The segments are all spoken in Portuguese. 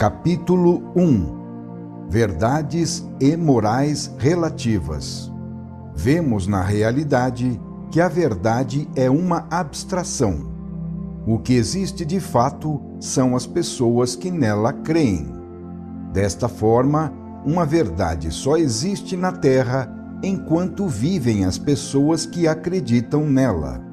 Capítulo 1 Verdades e morais relativas. Vemos na realidade que a verdade é uma abstração. O que existe de fato são as pessoas que nela creem. Desta forma, uma verdade só existe na Terra enquanto vivem as pessoas que acreditam nela.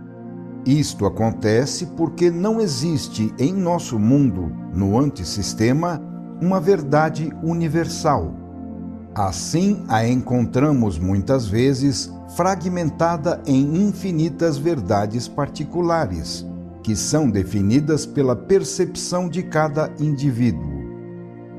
Isto acontece porque não existe em nosso mundo, no antissistema, uma verdade universal. Assim, a encontramos muitas vezes fragmentada em infinitas verdades particulares, que são definidas pela percepção de cada indivíduo.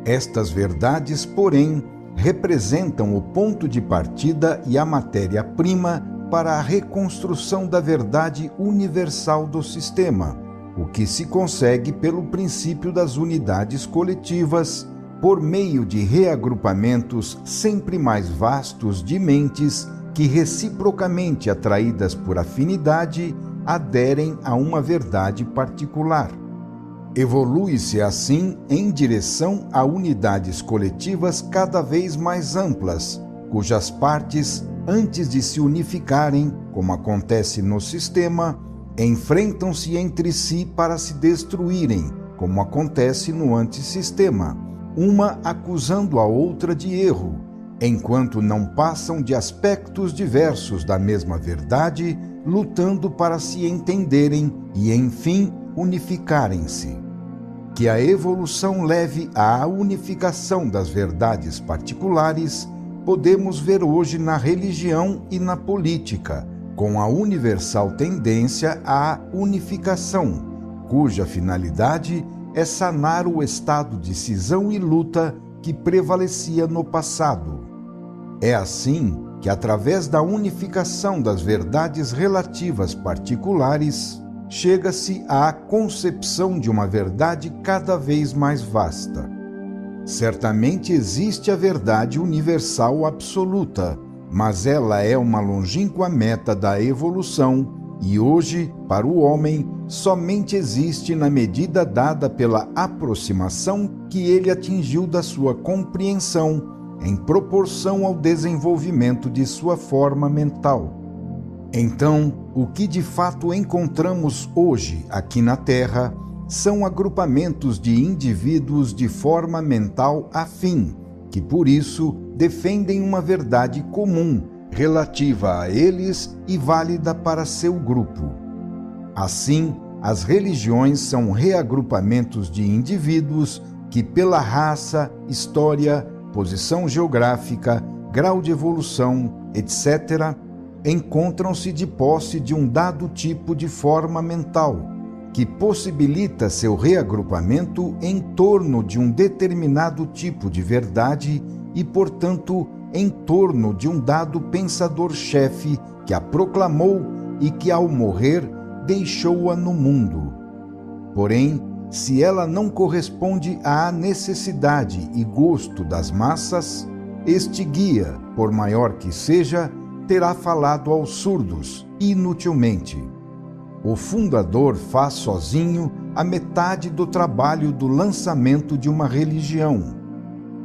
Estas verdades, porém, representam o ponto de partida e a matéria-prima para a reconstrução da verdade universal do sistema, o que se consegue pelo princípio das unidades coletivas, por meio de reagrupamentos sempre mais vastos de mentes que, reciprocamente atraídas por afinidade, aderem a uma verdade particular. Evolui-se assim em direção a unidades coletivas cada vez mais amplas, cujas partes, antes de se unificarem, como acontece no sistema, enfrentam-se entre si para se destruírem, como acontece no antissistema, uma acusando a outra de erro, enquanto não passam de aspectos diversos da mesma verdade, lutando para se entenderem e, enfim, unificarem-se. Que a evolução leve à unificação das verdades particulares, podemos ver hoje na religião e na política, com a universal tendência à unificação, cuja finalidade é sanar o estado de cisão e luta que prevalecia no passado. É assim que, através da unificação das verdades relativas particulares, chega-se à concepção de uma verdade cada vez mais vasta. Certamente existe a verdade universal absoluta, mas ela é uma longínqua meta da evolução e hoje, para o homem, somente existe na medida dada pela aproximação que ele atingiu da sua compreensão em proporção ao desenvolvimento de sua forma mental. Então, o que de fato encontramos hoje aqui na Terra são agrupamentos de indivíduos de forma mental afim, que por isso defendem uma verdade comum, relativa a eles e válida para seu grupo. Assim, as religiões são reagrupamentos de indivíduos que, pela raça, história, posição geográfica, grau de evolução, etc., encontram-se de posse de um dado tipo de forma mental, que possibilita seu reagrupamento em torno de um determinado tipo de verdade e, portanto, em torno de um dado pensador-chefe que a proclamou e que, ao morrer, deixou-a no mundo. Porém, se ela não corresponde à necessidade e gosto das massas, este guia, por maior que seja, terá falado aos surdos, inutilmente. O fundador faz sozinho a metade do trabalho do lançamento de uma religião.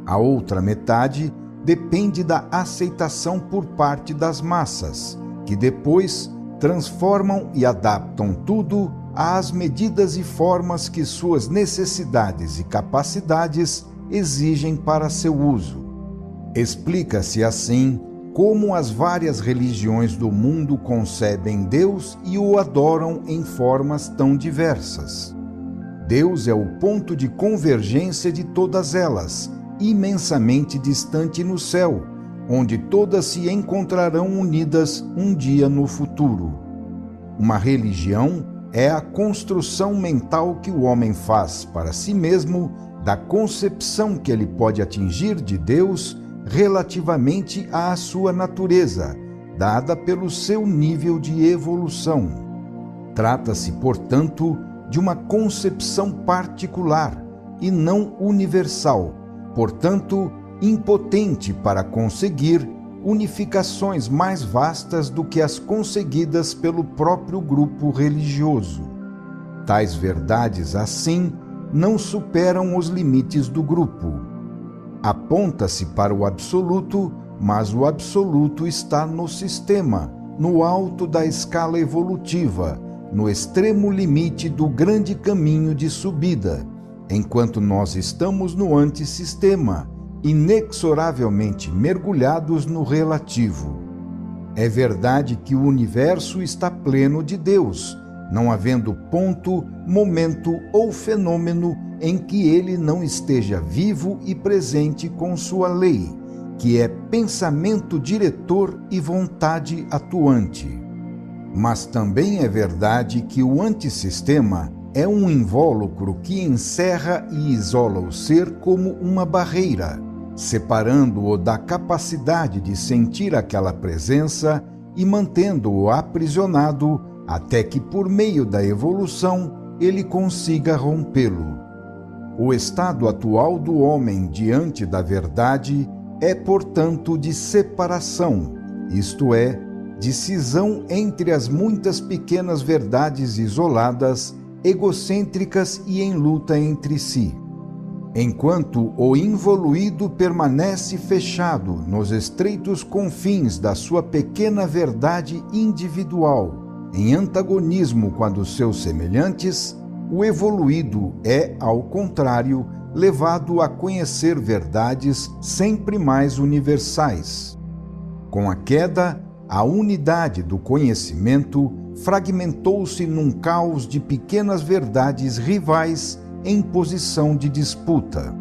A outra metade depende da aceitação por parte das massas, que depois transformam e adaptam tudo às medidas e formas que suas necessidades e capacidades exigem para seu uso. Explica-se assim como as várias religiões do mundo concebem Deus e o adoram em formas tão diversas. Deus é o ponto de convergência de todas elas, imensamente distante no céu, onde todas se encontrarão unidas um dia no futuro. Uma religião é a construção mental que o homem faz para si mesmo da concepção que ele pode atingir de Deus relativamente à sua natureza, dada pelo seu nível de evolução. Trata-se, portanto, de uma concepção particular e não universal, portanto, impotente para conseguir unificações mais vastas do que as conseguidas pelo próprio grupo religioso. Tais verdades, assim, não superam os limites do grupo. Aponta-se para o absoluto, mas o absoluto está no sistema, no alto da escala evolutiva, no extremo limite do grande caminho de subida, enquanto nós estamos no antissistema, inexoravelmente mergulhados no relativo. É verdade que o universo está pleno de Deus, não havendo ponto, momento ou fenômeno em que ele não esteja vivo e presente com sua lei, que é pensamento diretor e vontade atuante. Mas também é verdade que o antissistema é um invólucro que encerra e isola o ser como uma barreira, separando-o da capacidade de sentir aquela presença e mantendo-o aprisionado até que, por meio da evolução, ele consiga rompê-lo. O estado atual do homem diante da verdade é, portanto, de separação, isto é, de cisão entre as muitas pequenas verdades isoladas, egocêntricas e em luta entre si. Enquanto o involuído permanece fechado nos estreitos confins da sua pequena verdade individual, em antagonismo com a dos seus semelhantes, o evoluído é, ao contrário, levado a conhecer verdades sempre mais universais. Com a queda, a unidade do conhecimento fragmentou-se num caos de pequenas verdades rivais em posição de disputa.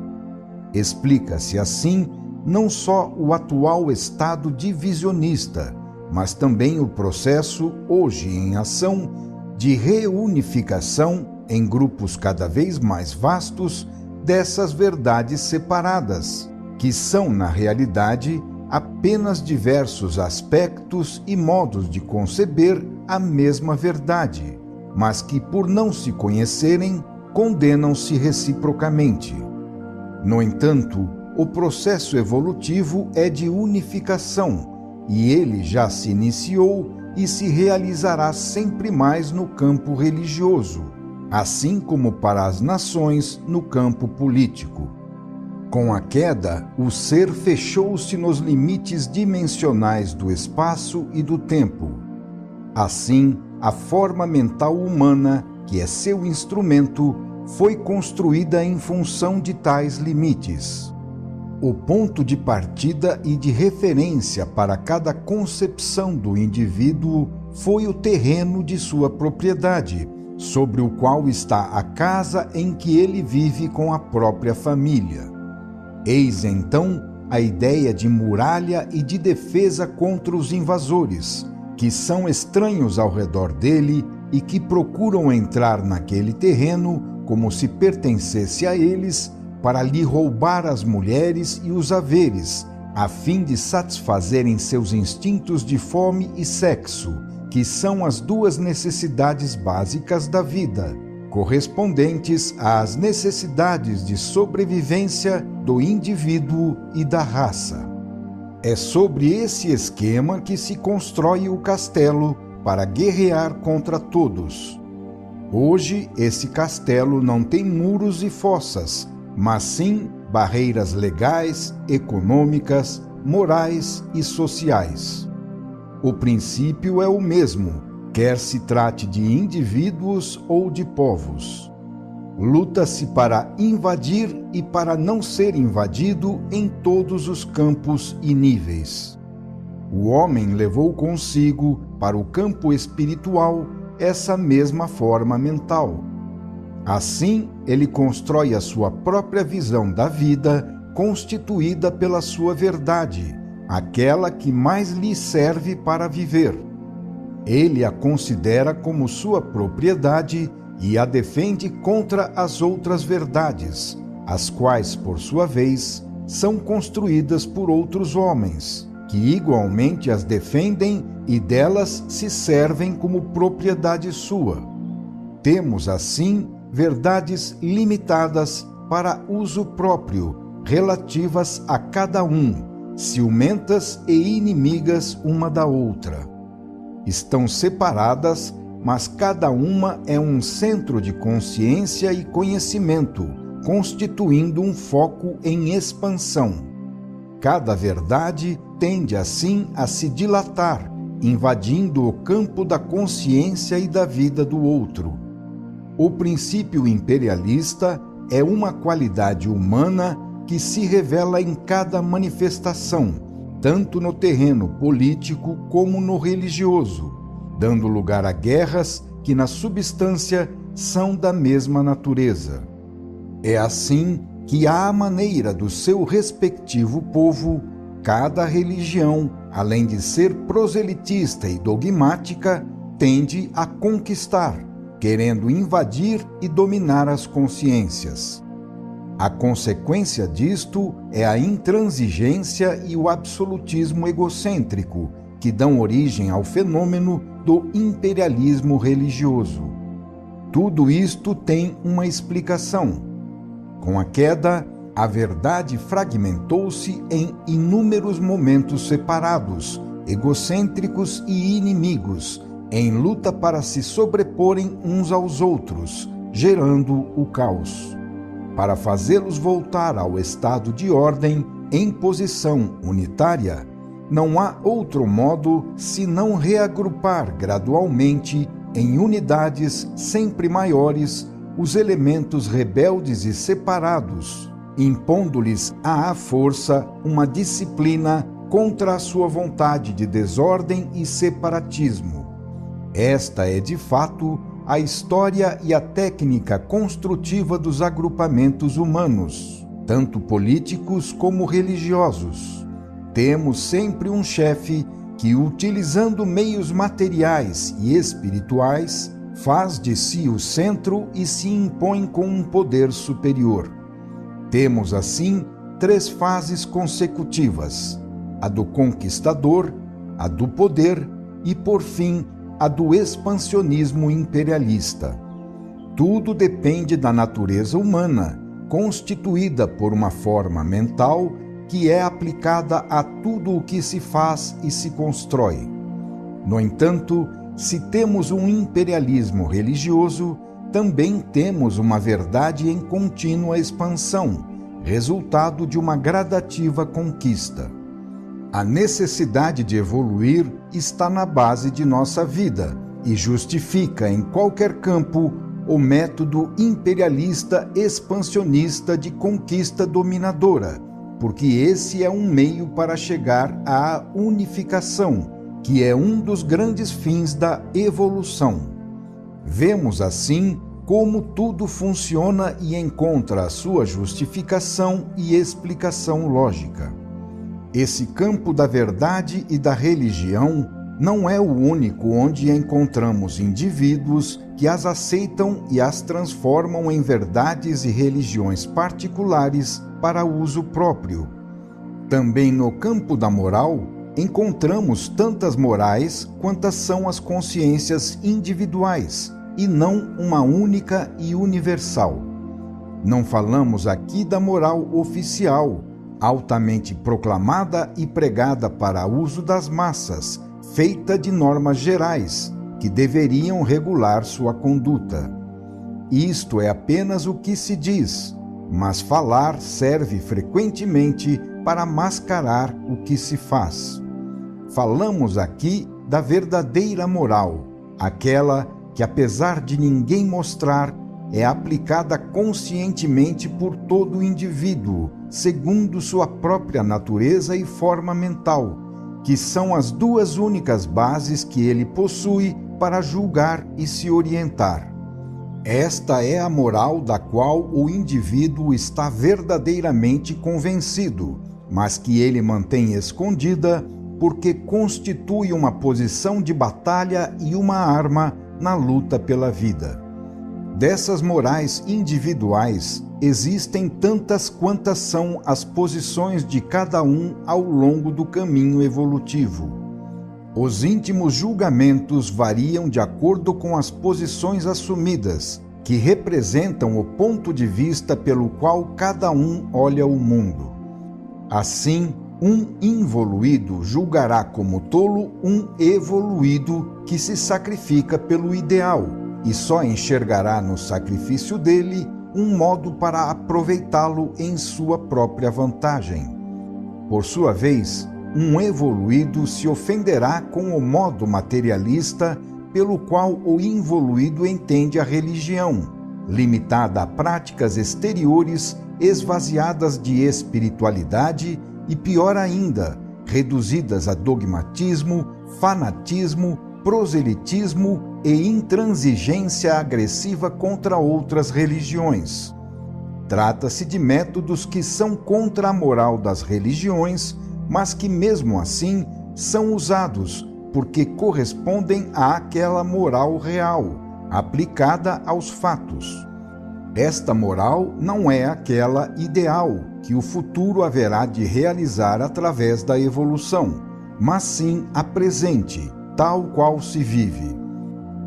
Explica-se assim não só o atual estado divisionista, mas também o processo, hoje em ação, de reunificação em grupos cada vez mais vastos dessas verdades separadas, que são, na realidade, apenas diversos aspectos e modos de conceber a mesma verdade, mas que, por não se conhecerem, condenam-se reciprocamente. No entanto, o processo evolutivo é de unificação, e ele já se iniciou e se realizará sempre mais no campo religioso, assim como para as nações no campo político. Com a queda, o ser fechou-se nos limites dimensionais do espaço e do tempo. Assim, a forma mental humana, que é seu instrumento, foi construída em função de tais limites. O ponto de partida e de referência para cada concepção do indivíduo foi o terreno de sua propriedade, sobre o qual está a casa em que ele vive com a própria família. Eis então a ideia de muralha e de defesa contra os invasores, que são estranhos ao redor dele e que procuram entrar naquele terreno como se pertencesse a eles, para lhe roubar as mulheres e os haveres, a fim de satisfazerem seus instintos de fome e sexo, que são as duas necessidades básicas da vida, correspondentes às necessidades de sobrevivência do indivíduo e da raça. É sobre esse esquema que se constrói o castelo para guerrear contra todos. Hoje, esse castelo não tem muros e fossas, mas sim barreiras legais, econômicas, morais e sociais. O princípio é o mesmo, quer se trate de indivíduos ou de povos. Luta-se para invadir e para não ser invadido em todos os campos e níveis. O homem levou consigo, para o campo espiritual, essa mesma forma mental. Assim, ele constrói a sua própria visão da vida, constituída pela sua verdade, aquela que mais lhe serve para viver. Ele a considera como sua propriedade e a defende contra as outras verdades, as quais, por sua vez, são construídas por outros homens, que igualmente as defendem e delas se servem como propriedade sua. Temos, assim, verdades limitadas para uso próprio, relativas a cada um, ciumentas e inimigas uma da outra. Estão separadas mas cada uma é um centro de consciência e conhecimento, constituindo um foco em expansão. Cada verdade tende assim a se dilatar, invadindo o campo da consciência e da vida do outro. O princípio imperialista é uma qualidade humana que se revela em cada manifestação, tanto no terreno político como no religioso, dando lugar a guerras que, na substância, são da mesma natureza. É assim que, à maneira do seu respectivo povo, cada religião, além de ser proselitista e dogmática, tende a conquistar, querendo invadir e dominar as consciências. A consequência disto é a intransigência e o absolutismo egocêntrico, que dão origem ao fenômeno do imperialismo religioso. Tudo isto tem uma explicação. Com a queda, a verdade fragmentou-se em inúmeros momentos separados, egocêntricos e inimigos, em luta para se sobreporem uns aos outros, gerando o caos. Para fazê-los voltar ao estado de ordem em posição unitária, não há outro modo senão reagrupar gradualmente em unidades sempre maiores os elementos rebeldes e separados, impondo-lhes à força uma disciplina contra a sua vontade de desordem e separatismo. Esta é, de fato, a história e a técnica construtiva dos agrupamentos humanos, tanto políticos como religiosos. Temos sempre um chefe que, utilizando meios materiais e espirituais, faz de si o centro e se impõe com um poder superior. Temos, assim, 3 fases consecutivas: a do conquistador, a do poder e, por fim, a do expansionismo imperialista. Tudo depende da natureza humana, constituída por uma forma mental que é aplicada a tudo o que se faz e se constrói. No entanto, se temos um imperialismo religioso, também temos uma verdade em contínua expansão, resultado de uma gradativa conquista. A necessidade de evoluir está na base de nossa vida e justifica em qualquer campo o método imperialista expansionista de conquista dominadora, porque esse é um meio para chegar à unificação, que é um dos grandes fins da evolução. Vemos assim como tudo funciona e encontra a sua justificação e explicação lógica. Esse campo da verdade e da religião não é o único onde encontramos indivíduos que as aceitam e as transformam em verdades e religiões particulares para uso próprio. Também no campo da moral, encontramos tantas morais quantas são as consciências individuais, e não uma única e universal. Não falamos aqui da moral oficial, altamente proclamada e pregada para uso das massas, feita de normas gerais, que deveriam regular sua conduta. Isto é apenas o que se diz, mas falar serve frequentemente para mascarar o que se faz. Falamos aqui da verdadeira moral, aquela que, apesar de ninguém mostrar, é aplicada conscientemente por todo o indivíduo, segundo sua própria natureza e forma mental, que são as 2 únicas bases que ele possui para julgar e se orientar. Esta é a moral da qual o indivíduo está verdadeiramente convencido, mas que ele mantém escondida porque constitui uma posição de batalha e uma arma na luta pela vida. Dessas morais individuais, existem tantas quantas são as posições de cada um ao longo do caminho evolutivo. Os íntimos julgamentos variam de acordo com as posições assumidas, que representam o ponto de vista pelo qual cada um olha o mundo. Assim, Um involuído julgará como tolo um evoluído que se sacrifica pelo ideal e só enxergará no sacrifício dele um modo para aproveitá-lo em sua própria vantagem. Por sua vez, um evoluído se ofenderá com o modo materialista pelo qual o involuído entende a religião, limitada a práticas exteriores esvaziadas de espiritualidade e, pior ainda, reduzidas a dogmatismo, fanatismo, proselitismo e intransigência agressiva contra outras religiões. Trata-se de métodos que são contra a moral das religiões, mas que mesmo assim são usados porque correspondem àquela moral real, aplicada aos fatos. Esta moral não é aquela ideal que o futuro haverá de realizar através da evolução, mas sim a presente, tal qual se vive.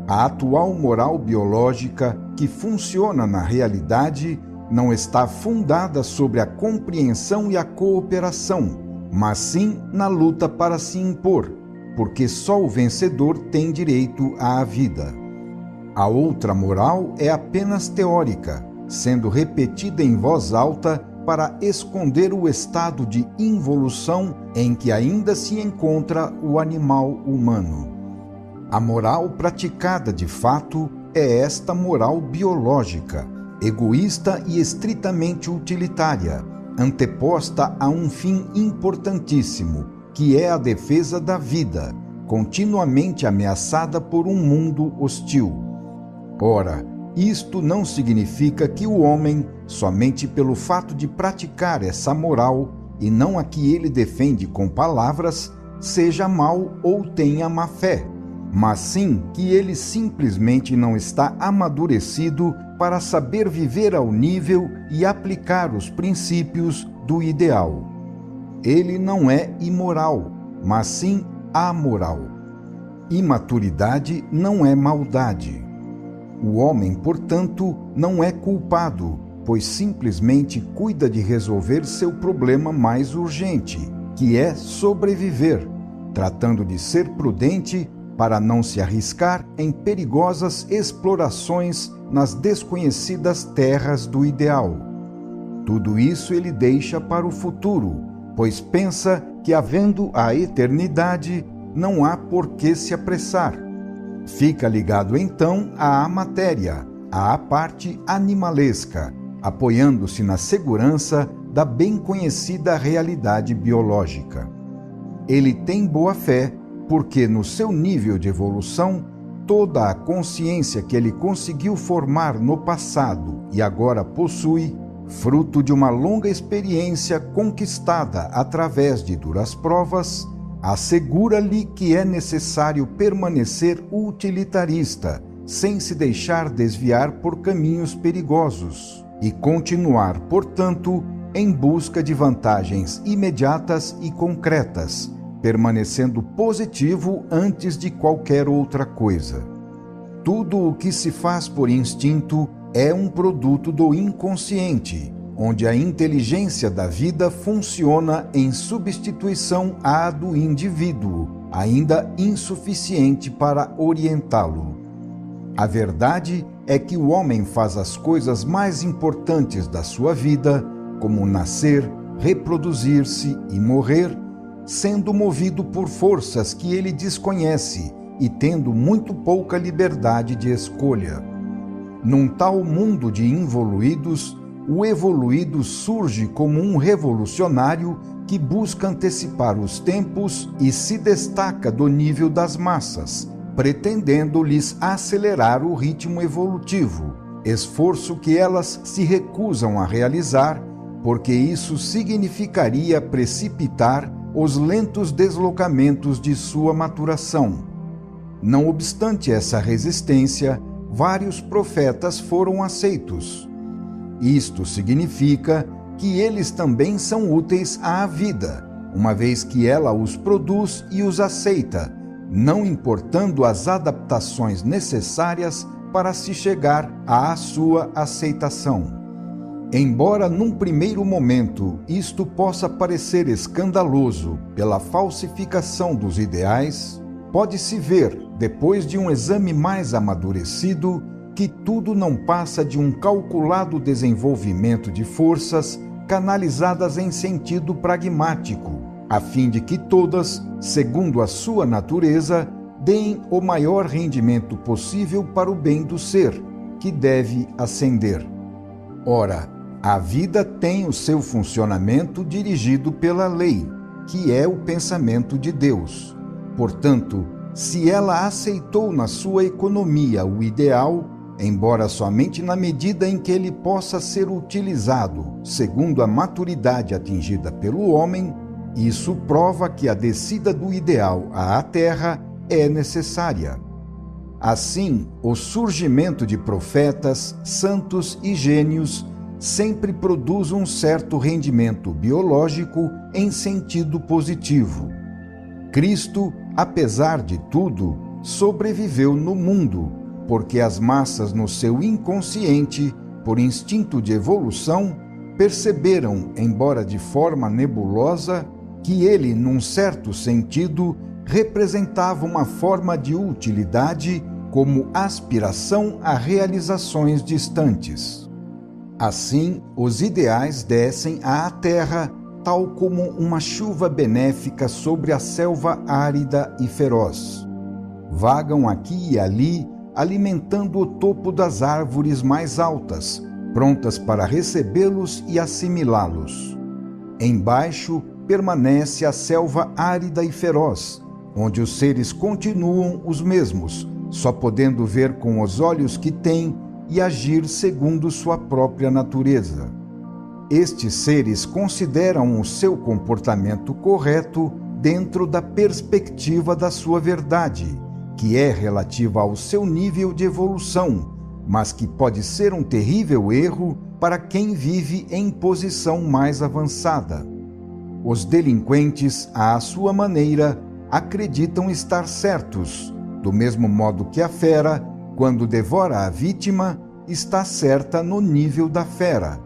A atual moral biológica que funciona na realidade não está fundada sobre a compreensão e a cooperação, mas sim na luta para se impor, porque só o vencedor tem direito à vida. A outra moral é apenas teórica, sendo repetida em voz alta para esconder o estado de involução em que ainda se encontra o animal humano. A moral praticada de fato é esta moral biológica, egoísta e estritamente utilitária, anteposta a um fim importantíssimo, que é a defesa da vida, continuamente ameaçada por um mundo hostil. Ora, isto não significa que o homem, somente pelo fato de praticar essa moral, e não a que ele defende com palavras, seja mau ou tenha má fé, mas sim que ele simplesmente não está amadurecido para saber viver ao nível e aplicar os princípios do ideal. Ele não é imoral, mas sim amoral. Imaturidade não é maldade. O homem, portanto, não é culpado, pois simplesmente cuida de resolver seu problema mais urgente, que é sobreviver, tratando de ser prudente para não se arriscar em perigosas explorações nas desconhecidas terras do ideal. Tudo isso ele deixa para o futuro, pois pensa que, havendo a eternidade, não há por que se apressar. Fica ligado então à matéria, à parte animalesca, apoiando-se na segurança da bem conhecida realidade biológica. Ele tem boa fé porque, no seu nível de evolução, toda a consciência que ele conseguiu formar no passado e agora possui, fruto de uma longa experiência conquistada através de duras provas, assegura-lhe que é necessário permanecer utilitarista, sem se deixar desviar por caminhos perigosos, e continuar, portanto, em busca de vantagens imediatas e concretas, permanecendo positivo antes de qualquer outra coisa. Tudo o que se faz por instinto é um produto do inconsciente, onde a inteligência da vida funciona em substituição à do indivíduo, ainda insuficiente para orientá-lo. A verdade é que o homem faz as coisas mais importantes da sua vida, como nascer, reproduzir-se e morrer, sendo movido por forças que ele desconhece e tendo muito pouca liberdade de escolha. Num tal mundo de involuídos, o evoluído surge como um revolucionário que busca antecipar os tempos e se destaca do nível das massas, pretendendo lhes acelerar o ritmo evolutivo, esforço que elas se recusam a realizar, porque isso significaria precipitar os lentos deslocamentos de sua maturação. Não obstante essa resistência, vários profetas foram aceitos. Isto significa que eles também são úteis à vida, uma vez que ela os produz e os aceita, não importando as adaptações necessárias para se chegar à sua aceitação. Embora num primeiro momento isto possa parecer escandaloso pela falsificação dos ideais, pode-se ver, depois de um exame mais amadurecido, que tudo não passa de um calculado desenvolvimento de forças canalizadas em sentido pragmático, a fim de que todas, segundo a sua natureza, deem o maior rendimento possível para o bem do ser, que deve ascender. Ora, a vida tem o seu funcionamento dirigido pela lei, que é o pensamento de Deus. Portanto, se ela aceitou na sua economia o ideal, embora somente na medida em que ele possa ser utilizado segundo a maturidade atingida pelo homem, isso prova que a descida do ideal à Terra é necessária. Assim, o surgimento de profetas, santos e gênios sempre produz um certo rendimento biológico em sentido positivo. Cristo, apesar de tudo, sobreviveu no mundo, porque as massas no seu inconsciente, por instinto de evolução, perceberam, embora de forma nebulosa, que ele, num certo sentido, representava uma forma de utilidade como aspiração a realizações distantes. Assim, os ideais descem à Terra tal como uma chuva benéfica sobre a selva árida e feroz. Vagam aqui e ali, alimentando o topo das árvores mais altas, prontas para recebê-los e assimilá-los. Embaixo permanece a selva árida e feroz, onde os seres continuam os mesmos, só podendo ver com os olhos que têm e agir segundo sua própria natureza. Estes seres consideram o seu comportamento correto dentro da perspectiva da sua verdade, que é relativa ao seu nível de evolução, mas que pode ser um terrível erro para quem vive em posição mais avançada. Os delinquentes, à sua maneira, acreditam estar certos, do mesmo modo que a fera, quando devora a vítima, está certa no nível da fera.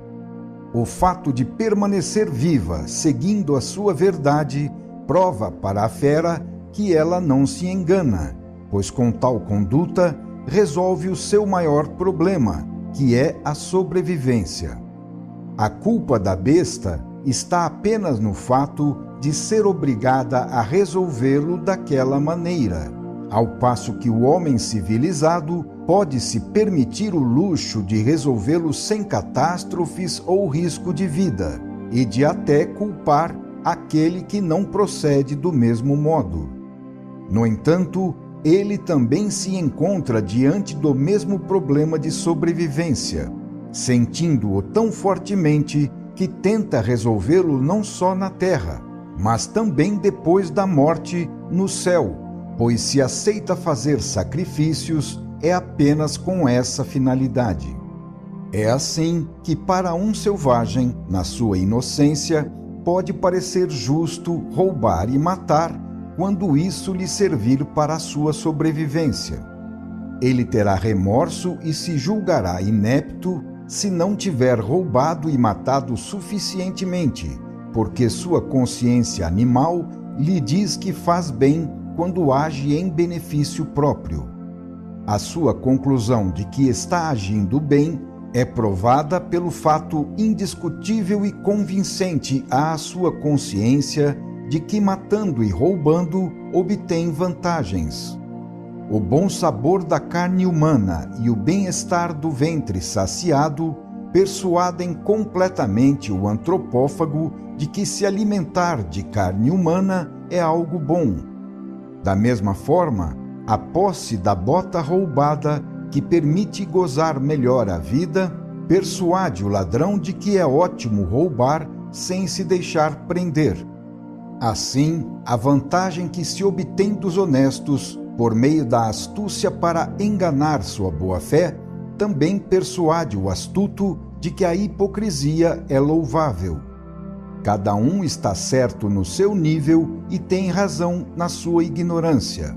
O fato de permanecer viva, seguindo a sua verdade, prova para a fera que ela não se engana, pois com tal conduta resolve o seu maior problema, que é a sobrevivência. A culpa da besta está apenas no fato de ser obrigada a resolvê-lo daquela maneira, ao passo que o homem civilizado pode se permitir o luxo de resolvê-lo sem catástrofes ou risco de vida, e de até culpar aquele que não procede do mesmo modo. No entanto, ele também se encontra diante do mesmo problema de sobrevivência, sentindo-o tão fortemente que tenta resolvê-lo não só na terra, mas também depois da morte no céu, pois se aceita fazer sacrifícios é apenas com essa finalidade. É assim que para um selvagem, na sua inocência, pode parecer justo roubar e matar quando isso lhe servir para a sua sobrevivência. Ele terá remorso e se julgará inepto se não tiver roubado e matado suficientemente, porque sua consciência animal lhe diz que faz bem quando age em benefício próprio. A sua conclusão de que está agindo bem é provada pelo fato indiscutível e convincente à sua consciência de que, matando e roubando, obtém vantagens. O bom sabor da carne humana e o bem-estar do ventre saciado persuadem completamente o antropófago de que se alimentar de carne humana é algo bom. Da mesma forma, a posse da bota roubada, que permite gozar melhor a vida, persuade o ladrão de que é ótimo roubar sem se deixar prender. Assim, a vantagem que se obtém dos honestos, por meio da astúcia para enganar sua boa-fé, também persuade o astuto de que a hipocrisia é louvável. Cada um está certo no seu nível e tem razão na sua ignorância.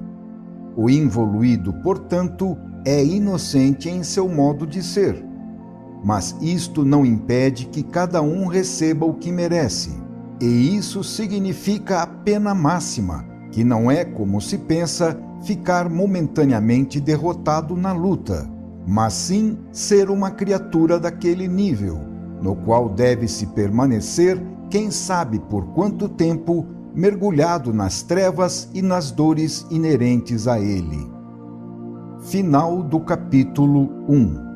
O involuído, portanto, é inocente em seu modo de ser. mas isto não impede que cada um receba o que merece. E isso significa a pena máxima, que não é, como se pensa, ficar momentaneamente derrotado na luta, mas sim ser uma criatura daquele nível, no qual deve-se permanecer, quem sabe por quanto tempo, mergulhado nas trevas e nas dores inerentes a ele. Final do capítulo 1.